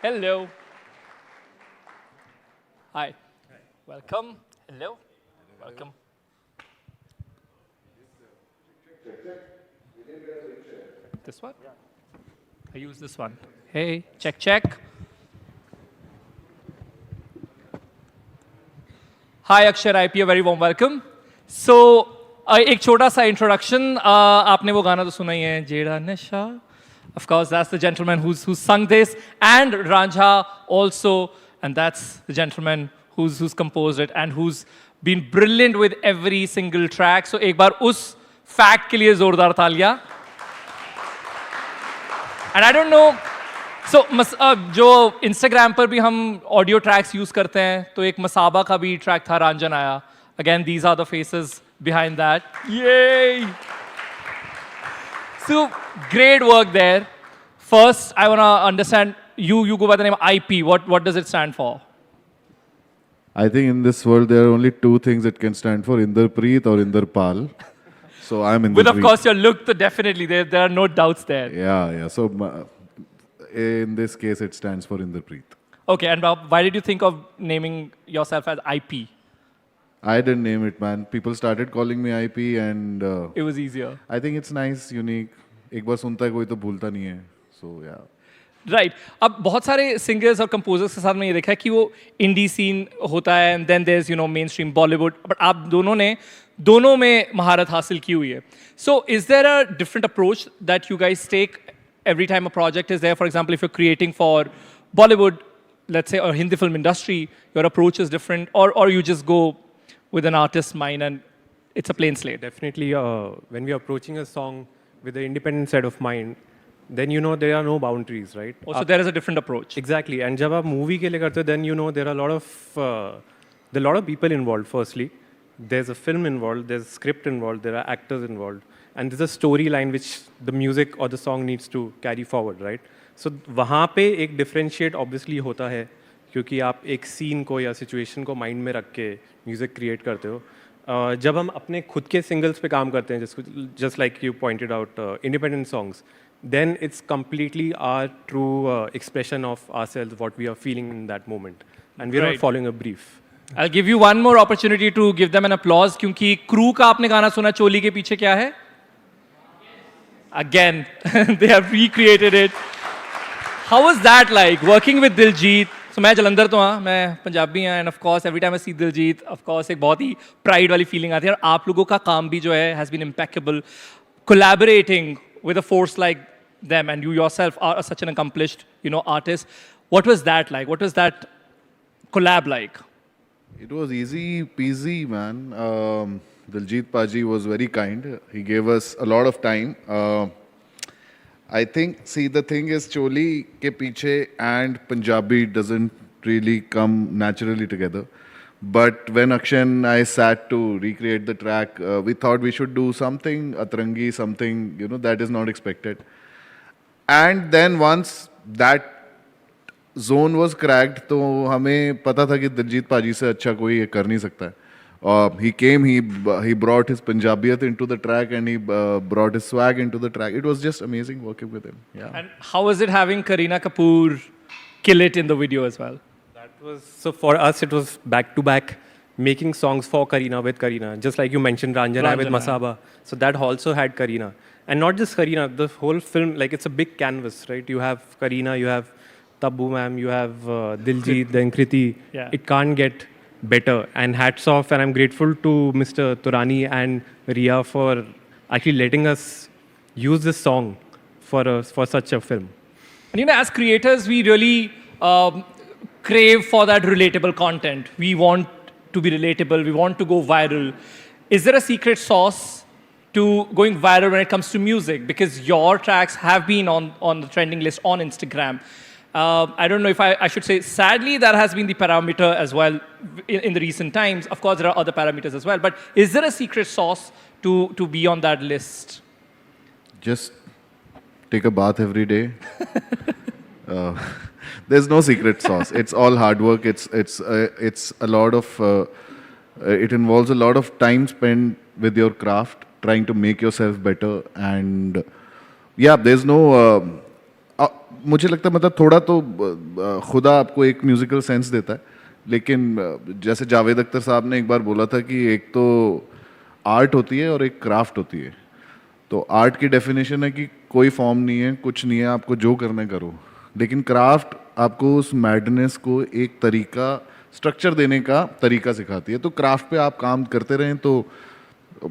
Hello. Hi. Welcome. Hello. Welcome. This one? I use this one. Hey, check, check. Hi, Akshay IP, a very warm welcome. So, एक छोटा सा introduction. आपने वो गाना तो सुना ही है, जेड़ा नशा. Of course, that's the gentleman who's sung this, and Ranjha also, and that's the gentleman who's composed it and who's been brilliant with every single track. So, एक बार उस fact के लिए जोरदार तालियां. And I don't know. So, जो Instagram पर भी हम audio tracks use करते हैं, तो एक मसाबा का भी track था, रंजन आया. Again, these are the faces behind that. Yay! So, great work there. First, I want to understand, you go by the name IP. What does it stand for? I think in this world there are only two things it can stand for, Inderpreet or Inderpal. So I'm Inderpreet. With, of course, your look, definitely. There are no doubts there. Yeah. So in this case, it stands for Inderpreet. Okay, and why did you think of naming yourself as IP? I didn't name it, man. People started calling me IP and It was easier. I think it's nice, unique. एक बार सुनता है कोई तो भूलता नहीं है. So yeah. Right अब बहुत सारे सिंगर्स और कंपोजर्स के साथ में ये देखा है कि वो इंडी सीन होता है and then there is mainstream Bollywood but आप दोनों में महारत हासिल की हुई है so is there a different approach that you guys take every time a project is there? For example, if you're creating for Bollywood, let's say, or Hindi film industry, your approach is different, or you just go with an artist's mind and it's a plain slate? Definitely, when we are approaching a song with the independent set of mind, then there are no boundaries, right? Also, there is a different approach. Exactly. And जब आप movie के लिए करते हो, then there are a lot of people involved. Firstly, there's a film involved, there's a script involved, there are actors involved, and there's a storyline which the music or the song needs to carry forward, right? So वहाँ पे एक differentiate obviously होता है क्योंकि आप एक scene को या situation को mind में रख के music create करते हो. जब हम अपने खुद के singles पे काम करते हैं, just like you pointed out, independent songs, then it's completely our true expression of ourselves, what we are feeling in that moment. And we're not following a brief. I'll give you one more opportunity to give them an applause क्योंकि crew का आपने गाना सुना चोली के पीछे क्या है? Again, they have recreated it. How was that like working with Diljit? So मैं जलंधर तो हाँ, मैं पंजाबी हाँ, and of course every time I see Diljit, of course एक बहुत ही pride वाली feeling आती है और आप लोगों का काम भी जो है has been impeccable. Collaborating with a force like them, and you yourself are such an accomplished, artist. What was that like? What was that collab like? It was easy peasy, man. Diljit Paji was very kind. He gave us a lot of time. I think, see, the thing is, Choli ke piche and Punjabi doesn't really come naturally together. But when Akshay and I sat to recreate the track, we thought we should do something atrangi, something, that is not expected. And then once that zone was cracked, तो हमें पता था कि दिलजीत पाजी से अच्छा कोई ये कर नहीं सकता है. He came, he brought his Punjabiyat into the track and he brought his swag into the track. It was just amazing working with him. Yeah. And how was it having Kareena Kapoor kill it in the video as well? So for us, it was back-to-back making songs for Kareena with Kareena. Just like you mentioned, Ranjana with Masaba. So that also had Kareena. And not just Kareena, the whole film, like it's a big canvas, right? You have Kareena, you have Tabu ma'am, you have Diljit, then Kriti. Yeah. It can't get better. And hats off, and I'm grateful to Mr. Turani and Ria for actually letting us use this song for such a film. And as creators, we really crave for that relatable content. We want to be relatable. We want to go viral. Is there a secret sauce to going viral when it comes to music? Because your tracks have been on the trending list on Instagram. I don't know if I should say, sadly, that has been the parameter as well in the recent times. Of course, there are other parameters as well. But is there a secret sauce to be on that list? Just take a bath every day. There's no secret sauce. It's all hard work. It's a lot of. It involves a lot of time spent with your craft, trying to make yourself better. And yeah, there's no. मुझे लगता है मतलब थोड़ा तो खुदा आपको एक musical sense देता है, लेकिन जैसे जावेद अख्तर साहब ने एक बार बोला था कि एक तो आर्ट होती है और एक क्राफ्ट होती है। तो आर्ट की डेफिनेशन है कि कोई फॉर्म नहीं है, कुछ नहीं है, आपको जो करना है करो। लेकिन क्राफ्ट आपको उस मैडनेस को एक तरीका, स्ट्रक्चर देने का तरीका सिखाती है। तो क्राफ्ट पे आप काम करते रहें तो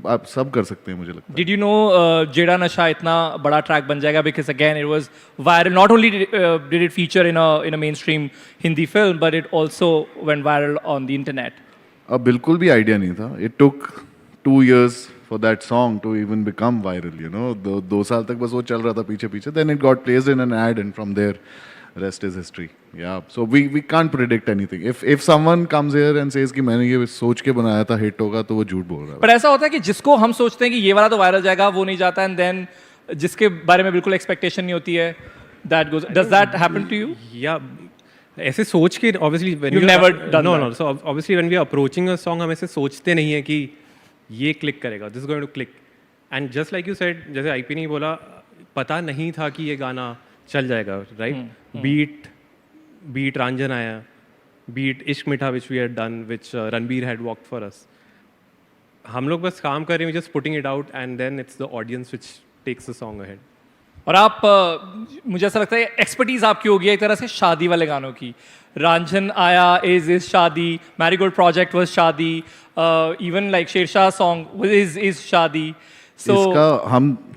आप सब कर सकते हैं, मुझे लगता है। Did you know जेड़ा नशा इतना बड़ा ट्रैक बन जाएगा? Because again, it was viral. Not only did it feature in a mainstream Hindi film, but it also went viral on the internet. अब बिल्कुल भी आइडिया नहीं था। It took 2 years for that song to even become viral, you know. 2 साल तक बस वो चल रहा था पीछे पीछे, then it got placed in an ad and from there rest is history. Yeah, so we can't predict anything. If someone comes here and says कि मैंने ये सोच के बनाया था हिट होगा, तो वो झूठ बोल रहा है। पर ऐसा होता है कि जिसको हम सोचते हैं कि ये वाला तो वायरल जाएगा, वो नहीं जाता, एंड देन जिसके बारे में बिल्कुल एक्सपेक्टेशन नहीं होती है, that goes. Does that happen to you? या ऐसे सोच के obviously when You've you never done no that. no so obviously when we are approaching a song हम ऐसे सोचते नहीं है कि ये क्लिक करेगा, this is going to click, and just like you said, जैसे आईपी ने बोला, पता नहीं था कि ये गाना चल जाएगा, right? Beat Ranjan आया, beat इश्क मिठा which we had done, which Ranbir had walked for us. हम लोग बस काम कर रहे हैं, just putting it out, and then it's the audience which takes the song ahead. और आप मुझे ऐसा लगता है एक्सपर्टीज आपकी होगी एक तरह से शादी वाले गानों की। रांझन आया is shaadi, marigold project was shaadi, even like Shershaah song is shaadi. So इसका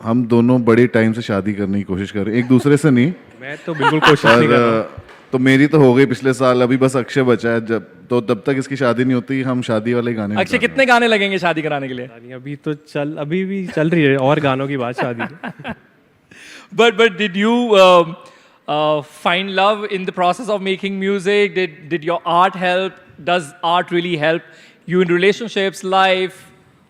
हम दोनों बड़े टाइम से शादी करने की कोशिश कर रहे हैं, एक दूसरे से नहीं। मैं तो बिल्कुल कोशिश नहीं कर रहा हूँ। तो मेरी तो हो गई पिछले साल, अभी बस अक्षय बचा है। जब तो तब तक इसकी शादी नहीं होती, हम शादी वाले गाने अक्षय निकाल रहे कितने गाने लगेंगे शादी कराने के लिए? अभी भी चल रही है और गानों की बात शादी की। But did you find love in the process of making music? Did your art help? Does art really help you in relationships, life,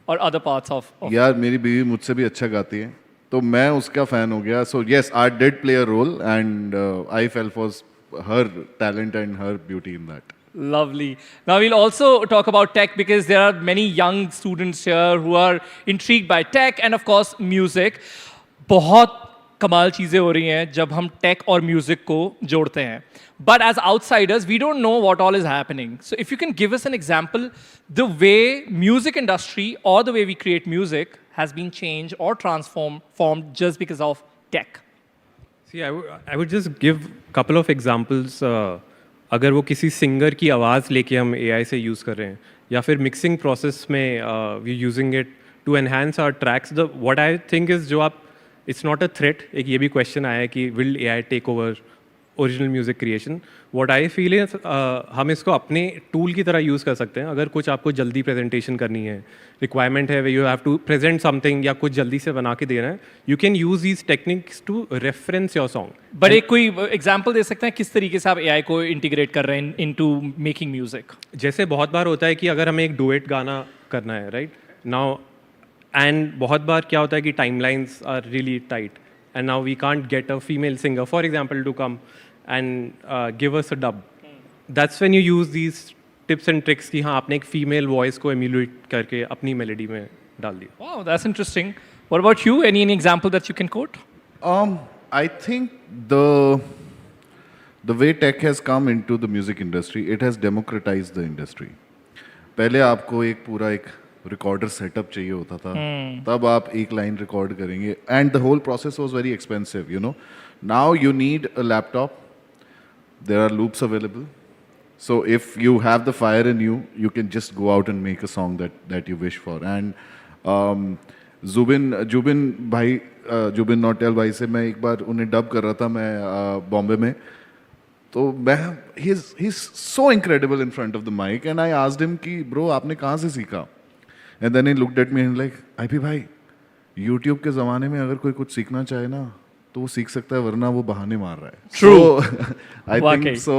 or other parts of? हैं। यार मेरी बीवी मुझसे भी अच्छा गाती है, तो मैं उसका फैन हो गया। So yes, art did play a role and I fell for her talent and her beauty in that. Lovely. Now we'll also talk about tech because there are many young students here who are intrigued by tech and of course music. बहुत कमाल चीज़ें हो रही हैं जब हम tech और music को जोड़ते हैं. But as outsiders, we don't know what all is happening. So if you can give us an example, the way music industry or the way we create music has been changed or transformed just because of tech. See, I would just give couple of examples. अगर वो किसी singer की आवाज़ लेके हम AI से use कर रहे हैं, या फिर मिक्सिंग प्रोसेस में we using it to enhance our tracks, the what I think is जो आप, इट्स नॉट अ थ्रेट। एक ये भी क्वेश्चन आया है कि will AI take over original music creation. What I feel is हम इसको अपने टूल की तरह यूज़ कर सकते हैं। अगर कुछ आपको जल्दी प्रेजेंटेशन करनी है, रिक्वायरमेंट है, you have to present something या कुछ जल्दी से बना के देना है, you can use these techniques to reference your song. But एक कोई एग्जांपल दे सकते हैं किस तरीके से आप AI को इंटीग्रेट कर रहे हैं इनटू मेकिंग म्यूजिक? जैसे बहुत बार होता है कि अगर हमें एक डुएट गाना करना है, राइट नाउ, एंड बहुत बार क्या होता है कि timelines are really tight and now we can't get a female singer for example to come and give us a dub. That's when you use these tips and tricks कि हाँ आपने एक female voice को emulate करके अपनी melody में डाल दिया। Wow, that's interesting. What about you? Any example that you can quote? I think the way tech has come into the music industry, it has democratized the industry. पहले आपको एक पूरा एक रिकॉर्डर सेटअप चाहिए होता था, तब आप एक लाइन रिकॉर्ड करेंगे, and the whole process was very expensive, you know. Now you need a laptop. There are loops available. So if you have the fire in you, you can just go out and make a song that you wish for. And Zubin भाई, जुबिन नौटियाल भाई से मैं एक बार उन्हें dub कर रहा था, मैं बॉम्बे में, तो मैं he's so incredible in front of the mic, and I asked him कि bro आपने कहाँ से सीखा? And then he looked at me and like, IP भाई, YouTube के ज़माने में अगर कोई कुछ सीखना चाहे ना तो वो सीख सकता है, वरना वो बहाने मार रहा है. True. So, I think so.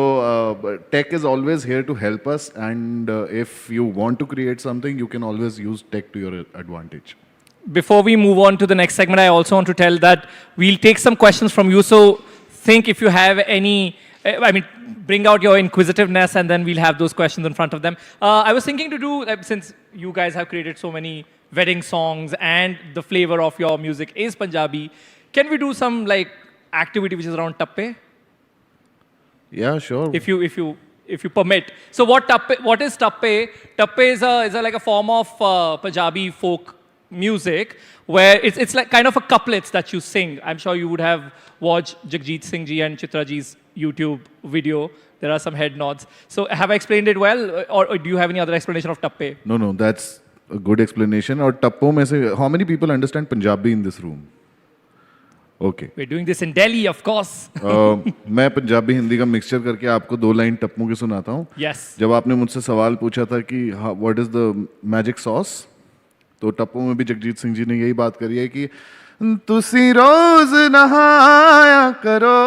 Tech is always here to help us, and if you want to create something, you can always use tech to your advantage. Before we move on to the next segment, I also want to tell that we'll take some questions from you. So think if you have any, bring out your inquisitiveness and then we'll have those questions in front of them. I was thinking to do, since you guys have created so many wedding songs and the flavor of your music is Punjabi, can we do some like activity which is around tappe? Yeah, sure. if you permit. So what is tappe? Tappe is a like a form of Punjabi folk music where it's like kind of a couplets that you sing. I'm sure you would have watched Jagjit Singh ji and Chitra ji's YouTube video. There are some head nods. So have I explained it well, or do you have any other explanation of tappe? No, that's a good explanation. और टप्पो में से, how many people understand Punjabi in this room? Okay. We're doing this in Delhi, of course. मैं पंजाबी हिंदी का mixture करके आपको 2 line टप्पों की सुनाता हूँ. Yes. जब आपने मुझसे सवाल पूछा था कि what is the magic sauce, तो टप्पों में भी जगजीत सिंह जी ने यही बात करी है कि तुसी रोज नहाया करो,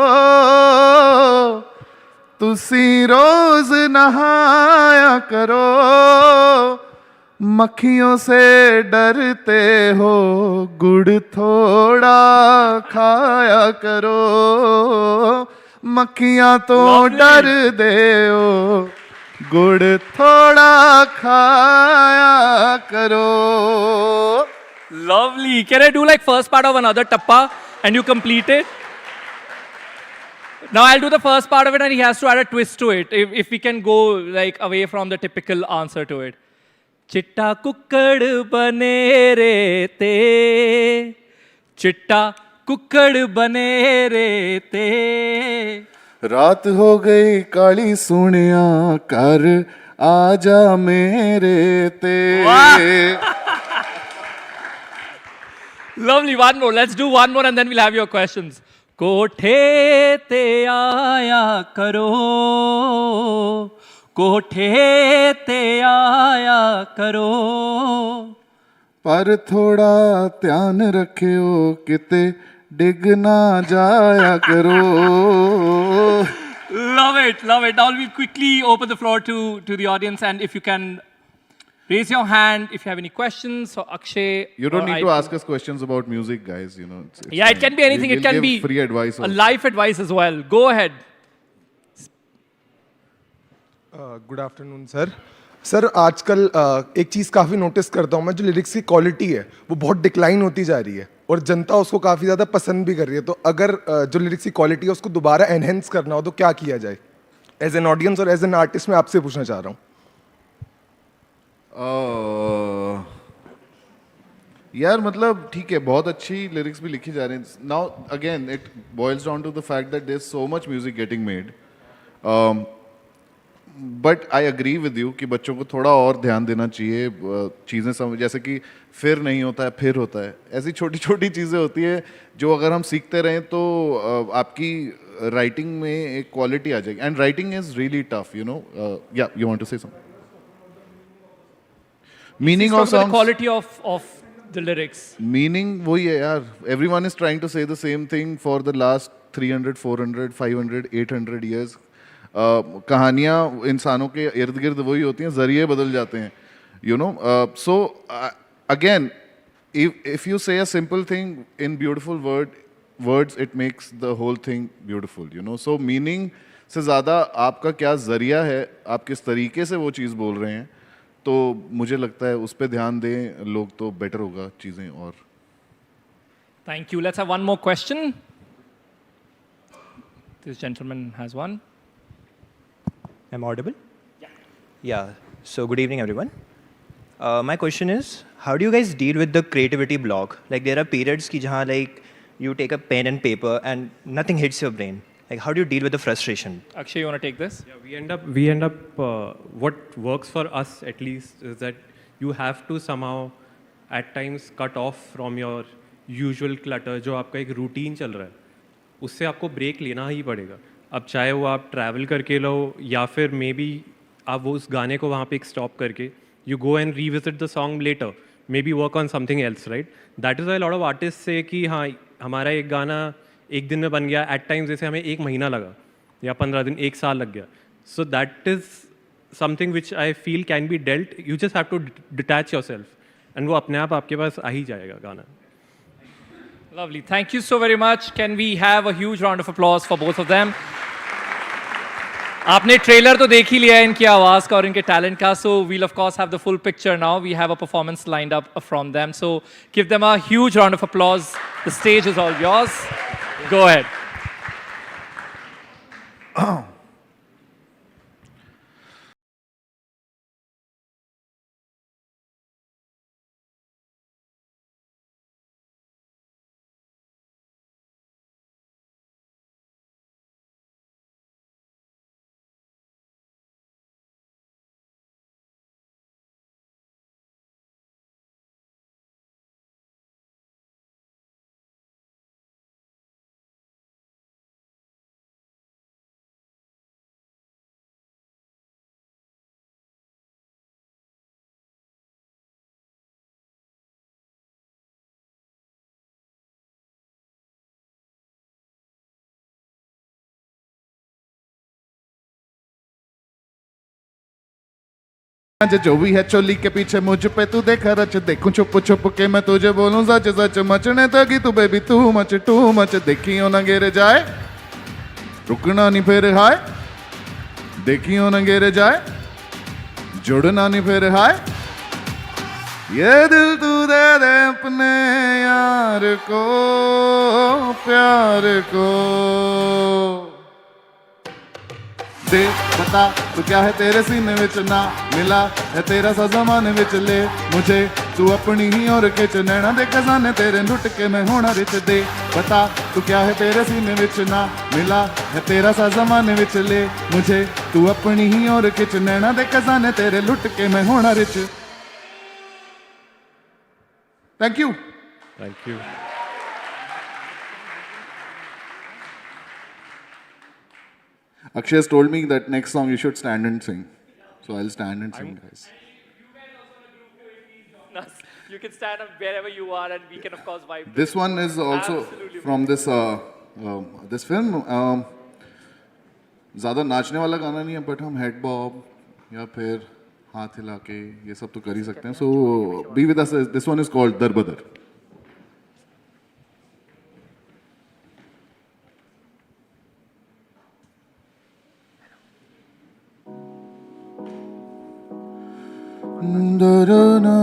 तुसी रोज नहाया करो, मक्खियों से डरते हो, गुड़ थोड़ा खाया करो, मक्खियां तो डर दे हो, गुड़ थोड़ा खाया करो. Lovely. Can I do like first part of another tappa and you complete it? Now I'll do the first part of it and he has to add a twist to it. If we can go like away from the typical answer to it. चिट्टा कुक्कड़ बने रे ते, चिट्टा कुक्कड़ बने रे ते. रात हो गई काली सोनिया, कर आजा मेरे ते. Lovely. One more. Let's do one more and then we'll have your questions. कोठे ते आया करो, कोठे ते आया करो, पर थोड़ा ध्यान रखियो किते डिग ना जाया करो. Love it, love it. Now we'll quickly open the floor to the audience, and if you can raise your hand if you have any questions for Akshay. You don't or need I- to ask us questions about music, guys. You know. It's Yeah, it can be anything. We'll It can give be free advice. a also. life advice as well. Go ahead. Good afternoon sir. Sir आजकल एक चीज़ काफ़ी notice करता हूँ मैं, जो lyrics की quality है वो बहुत डिक्लाइन होती जा रही है और जनता उसको काफ़ी ज़्यादा पसंद भी कर रही है. तो अगर जो लिरिक्स की क्वालिटी है उसको दोबारा एनहेंस करना हो तो क्या किया जाए? एज एन ऑडियंस और एज एन आर्टिस्ट मैं आपसे पूछना चाह रहा हूँ. यार मतलब ठीक है, बहुत अच्छी लिरिक्स भी लिखी जा रही हैं. Now again it boils down to the fact that there is so much music getting made. But I agree with you कि बच्चों को थोड़ा और ध्यान देना चाहिए. चीज़ें समझ, जैसे कि फिर नहीं होता है फिर होता है, ऐसी छोटी छोटी चीज़ें होती है जो अगर हम सीखते रहें तो आपकी राइटिंग में एक क्वालिटी आ जाएगी. And writing is really tough, you know. या you want to say something? Meaning of the quality of the lyrics. Meaning वही है यार. Everyone is trying to say the same thing for the last 300, 400, 500, 800 years. कहानियाँ इंसानों के इर्द गिर्द वही होती हैं, जरिए बदल जाते हैं, you know. So again if you say a simple thing in beautiful words, it makes the whole thing beautiful, you know. So meaning से ज़्यादा आपका क्या ज़रिया है, आप किस तरीके से वो चीज़ बोल रहे हैं, तो मुझे लगता है उस पर ध्यान दें लोग तो बेटर होगा चीज़ें. और Thank you. Let's have one more question. This gentleman has one. Am I audible? Yeah. So good evening, everyone. My question is, how do you guys deal with the creativity block? Like there are periods ki jahan like you take a pen and paper and nothing hits your brain. Like how do you deal with the frustration? Akshay, you want to take this? Yeah, we end up. What works for us at least is that you have to somehow, at times, cut off from your usual clutter. जो आपका एक routine चल रहा है, उससे आपको break लेना ही पड़ेगा. अब चाहे वो आप travel करके लो या फिर maybe आप वो उस गाने को वहाँ पे एक stop करके you go and revisit the song later. Maybe work on something else, right? That is why a lot of artists say कि हाँ हमारा एक गाना एक दिन में बन गया. At times जैसे हमें 1 महीना लगा या 15 दिन, 1 साल लग गया. So that is something which I feel can be dealt. You just have to detach yourself, and वो अपने आप आपके पास आ ही जाएगा गाना. Lovely. Thank you so very much. Can we have a huge round of applause for both of them? आपने trailer तो देख ही लिया है इनकी आवाज़ का और इनके टैलेंट का, so we'll of course have the full picture now. We have a performance lined up from them, so give them a huge round of applause. The stage is all yours. Go ahead. जो भी है चोली के पीछे मुझ पे तू देखा रच देखूं छुप छुप के मैं तुझे बोलूं सच सच मचने तकी तू बेबी टू मच देखियो ना गिर जाए रुकना नहीं फिर हाय देखियो ना गिर जाए जुड़ना नहीं फिर हाय ये दिल तू दे दे अपने यार को प्यार को दे बता तू क्या है तेरे सीने विच ना मिला है तेरा सा जमाने विच ले मुझे तू अपनी ही और खिच नैना दे खजाने तेरे लुट के मैं होना रिच दे बता तू क्या है तेरे सीने विच ना मिला है तेरा सा जमाने विच ले मुझे तू अपनी ही और खिच नैना दे खजाने तेरे लुट के मैं होना rich thank you Thank you. Akshay has told me that next song you should stand and sing. So I'll stand and sing, guys. You can stand up wherever you are, and we can, of course, vibe. This one is also Absolutely. from this this film. ज़्यादा नाचने वाला गाना नहीं है, but हम head bob या फिर हाथ हिला के ये सब तो कर ही सकते हैं. So be with us. This one is called Dar Badar. Da-da-na.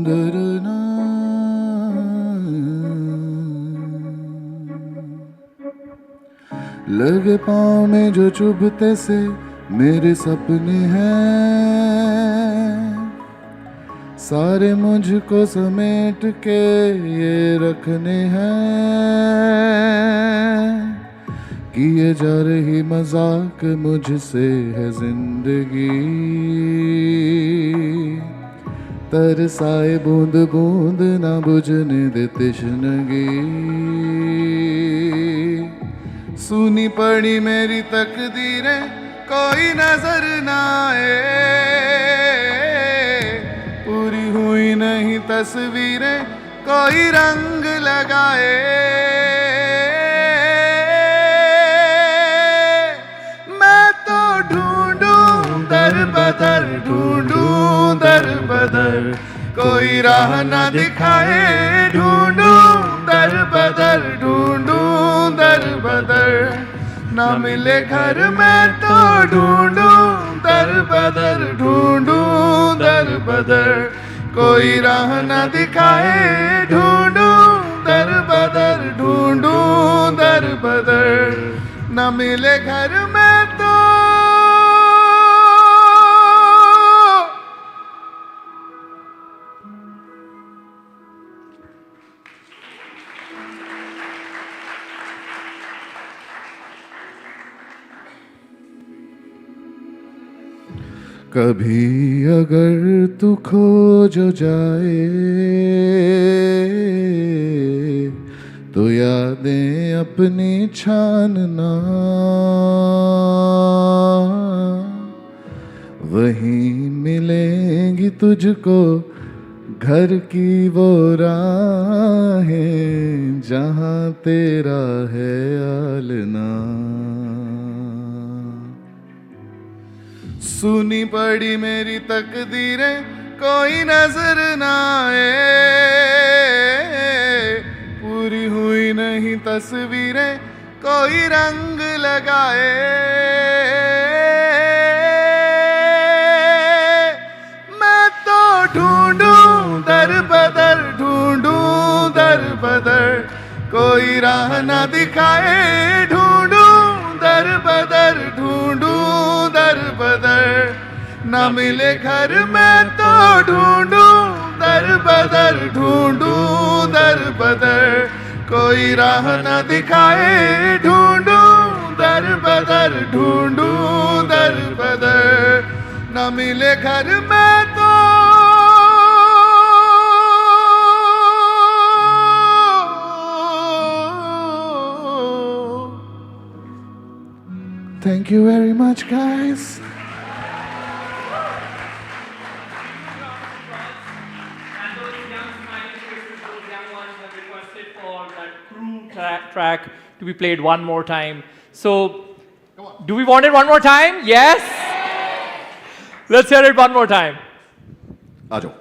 Da-da-na. लगे पाँव में जो चुभते से मेरे सपने हैं सारे मुझको समेट के ये रखने हैं किए जा रही मजाक मुझसे है जिंदगी तरसाए बूंद बूंद ना बुझने दे तश्नगी सुनी पड़ी मेरी तकदीरें कोई नजर ना आए पूरी हुई नहीं तस्वीरें कोई रंग लगाए मैं तो ढूंढूं दर बदर ढूंढूं दर बदर कोई राह ना दिखाए ढूंढूं दर बदर ढूंढूं दर बदर ना मिले घर में तो ढूंढूं दर बदर ढूंढूं दर बदर कोई राह ना दिखाए ढूंढूं दर बदर ढूंढूं दर बदर ना मिले घर में तो कभी अगर तू खो जो जाए तो यादें अपनी छानना वहीं मिलेंगी तुझको घर की वो राहें जहाँ तेरा है आलना सुनी पड़ी मेरी तकदीरें कोई नजर ना आए पूरी हुई नहीं तस्वीरें कोई रंग लगाए मैं तो ढूंढूं दर बदर ढूंढूं दर बदर कोई राह ना दिखाए ढूंढूं दर बदर ढूंढूं दर बदर ना मिले घर में तो ढूंढूं दर बदर ढूंढूं दर बदर कोई राह ना दिखाए ढूंढूं दर बदर ढूंढूं दर बदर ना मिले घर में तो Thank you very much, guys. And those young smiling faces, those young ones have requested for that crew track to be played one more time. So, do we want it one more time? Yes? Let's hear it one more time. आ जाओ.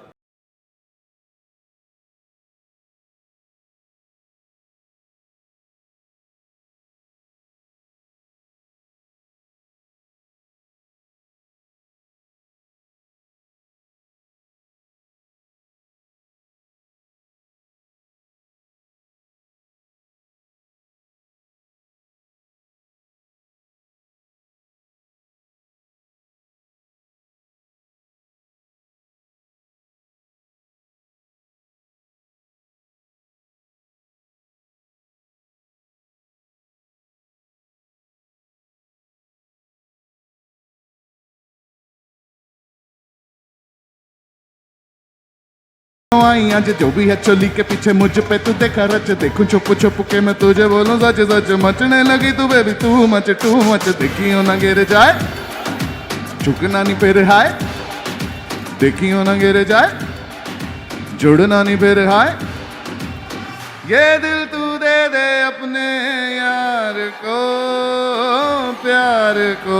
आई आज जो भी है चोली के पीछे मुझ पे तू देखा रच देखूं छुप छुप के मैं तुझे बोलूं सच सच मचने लगी तू बेबी तू मच देखियो ना गिर जाए झुकना नहीं फिर हाय देखियो ना गिर जाए जुड़ना नहीं फिर हाय ये दिल तू दे दे अपने यार को प्यार को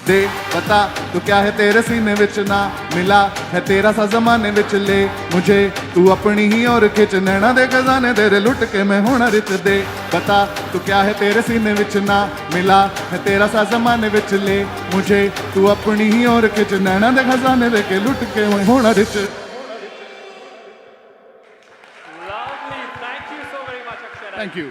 दे बता तू क्या है तेरे सीने विच ना मिला है तेरा सा जमाने विच ले मुझे तू अपनी ही और खिच नैना दे खजाने तेरे लुट के मैं होना रिच दे बता तू क्या है तेरे सीने विच ना मिला है तेरा सा जमाने विच ले मुझे तू अपनी ही और खिच नैना दे खजाने दे के लुट के मैं होना rich. Lovely. Thank you so very much, Akshay. Thank you.